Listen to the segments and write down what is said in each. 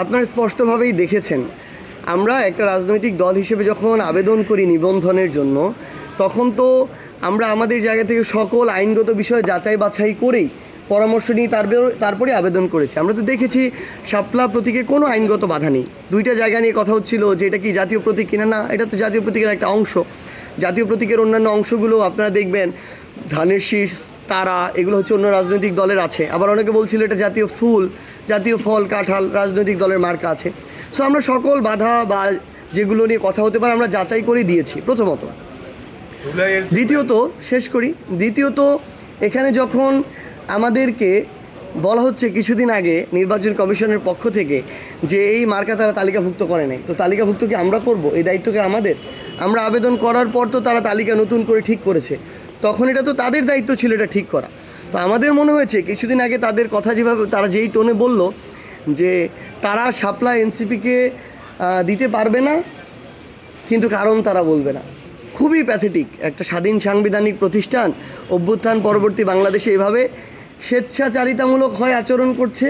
আপনারা স্পষ্টভাবেই দেখেছেন, আমরা একটা রাজনৈতিক দল হিসেবে যখন আবেদন করি নিবন্ধনের জন্য, তখন তো আমরা আমাদের জায়গা থেকে সকল আইনগত বিষয় যাচাই বাছাই করেই পরামর্শ নিয়ে তারপরে আবেদন করেছি। আমরা তো দেখেছি শাপলা প্রতীকে কোনো আইনগত বাধা নেই। দুইটা জায়গা নিয়ে কথা হচ্ছিল যে এটা কি জাতীয় প্রতীক কিনা, না এটা তো জাতীয় প্রতীকের একটা অংশ। জাতীয় প্রতীকের অন্যান্য অংশগুলো আপনারা দেখবেন, ধানের শীষ, তারা, এগুলো হচ্ছে অন্য রাজনৈতিক দলের আছে। আবার অনেকে বলছিল এটা জাতীয় ফুল, জাতীয় ফল, কাঁঠাল, রাজনৈতিক দলের মার্কা আছে। সো আমরা সকল বাধা বা যেগুলো নিয়ে কথা হতে পারে আমরা যাচাই করে দিয়েছি প্রথমত। দ্বিতীয়ত এখানে যখন আমাদেরকে বলা হচ্ছে কিছুদিন আগে নির্বাচন কমিশনের পক্ষ থেকে যে এই মার্কা তারা তালিকাভুক্ত করে নাই, তো তালিকাভুক্ত কি আমরা করব? এই দায়িত্বকে আমাদের? আমরা আবেদন করার পর তো তারা তালিকা নতুন করে ঠিক করেছে, তখন এটা তো তাদের দায়িত্ব ছিল এটা ঠিক করা। তো আমাদের মনে হয়েছে কিছুদিন আগে তাদের কথা যেভাবে তারা যেই টোনে বলল যে তারা শাপলা এনসিপিকে দিতে পারবে না, কিন্তু কারণ তারা বলবে না। খুবই প্যাথেটিক একটা স্বাধীন সাংবিধানিক প্রতিষ্ঠান অভ্যুত্থান পরবর্তী বাংলাদেশে এভাবে স্বেচ্ছাচারিতামূলক হয় আচরণ করছে,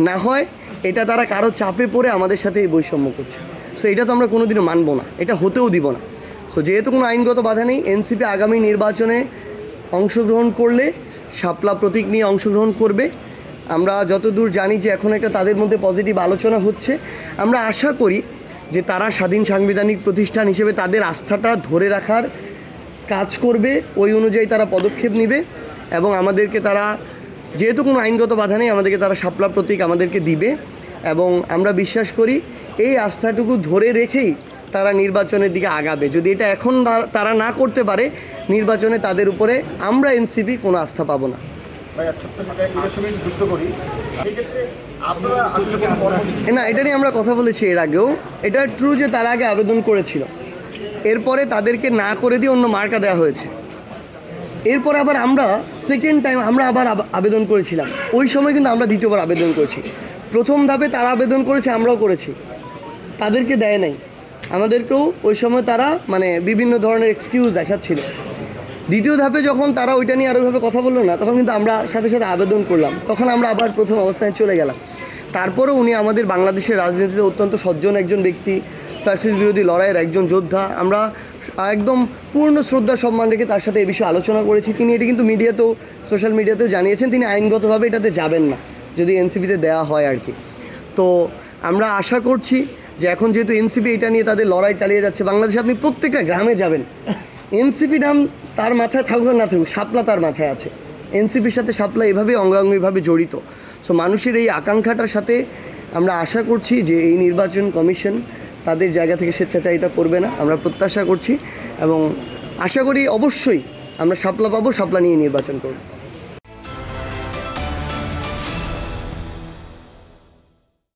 না হয় এটা তারা কারো চাপে পড়ে আমাদের সাথে এই বৈষম্য করছে। সো এটা তো আমরা কোনোদিনও মানব না, এটা হতেও দিব না। সো যেহেতু কোনো আইনগত বাধা নেই, এনসিপি আগামী নির্বাচনে অংশগ্রহণ করলে শাপলা প্রতীক নিয়ে অংশগ্রহণ করবে। আমরা যতদূর জানি যে এখন একটা তাদের মধ্যে পজিটিভ আলোচনা হচ্ছে। আমরা আশা করি যে তারা স্বাধীন সাংবিধানিক প্রতিষ্ঠান হিসেবে তাদের আস্থাটা ধরে রাখার কাজ করবে, ওই অনুযায়ী তারা পদক্ষেপ নেবে এবং আমাদেরকে তারা, যেহেতু কোনো আইনগত বাধা নেই, আমাদেরকে তারা শাপলা প্রতীক আমাদেরকে দিবে এবং আমরা বিশ্বাস করি এই আস্থাটুকু ধরে রেখেই তারা নির্বাচনের দিকে আগাবে। যদি এটা এখন তারা না করতে পারে, নির্বাচনে তাদের উপরে আমরা এনসিপি কোনো আস্থা পাবো না। না, এটা নিয়ে আমরা কথা বলেছি এর আগেও। এটা ট্রু যে তারা আগে আবেদন করেছিল, এরপরে তাদেরকে না করে দিয়ে অন্য মার্কা দেওয়া হয়েছে। এরপরে আবার আমরা সেকেন্ড টাইম আমরা আবার আবেদন করেছিলাম। ওই সময় কিন্তু আমরা দ্বিতীয়বার আবেদন করেছি। প্রথম ধাপে তারা আবেদন করেছে, আমরাও করেছি, তাদেরকে দেয় নাই। আমাদেরকেও ওই সময় তারা বিভিন্ন ধরনের এক্সকিউজ দেখাচ্ছিল। দ্বিতীয় ধাপে যখন তারা ওইটা নিয়ে আরোভাবে কথা বললো না, তখন কিন্তু আমরা সাথে সাথে আবেদন করলাম, তখন আমরা আবার প্রথম অবস্থায় চলে গেলাম। তারপরেও উনি আমাদের বাংলাদেশের রাজনীতিতে অত্যন্ত সজ্জন একজন ব্যক্তি, ফ্যাসিস্ট বিরোধী লড়াইয়ের একজন যোদ্ধা। আমরা একদম পূর্ণ শ্রদ্ধা সম্মান রেখে তার সাথে এই বিষয়ে আলোচনা করেছি। তিনি এটি কিন্তু মিডিয়াতেও, সোশ্যাল মিডিয়াতেও জানিয়েছেন তিনি আইনগতভাবে এটাতে যাবেন না যদি এনসিপিতে দেওয়া হয় আর কি। তো আমরা আশা করছি যে এখন যেহেতু এনসিপি এটা নিয়ে তাদের লড়াই চালিয়ে যাচ্ছে, বাংলাদেশে আপনি প্রত্যেকটা গ্রামে যাবেন, এনসিপি নাম তার মাথায় থাকুক না থাকুক, শাপলা তার মাথায় আছে। এনসিপির সাথে শাপলা এভাবে অঙ্গাঙ্গিভাবে জড়িত। সো মানুষের এই আকাঙ্ক্ষাটার সাথে আমরা আশা করছি যে এই নির্বাচন কমিশন তাদের জায়গা থেকে স্বেচ্ছাচারিতা করবে না, আমরা প্রত্যাশা করছি এবং আশা করি অবশ্যই আমরা শাপলা পাবো, শাপলা নিয়ে নির্বাচন করব।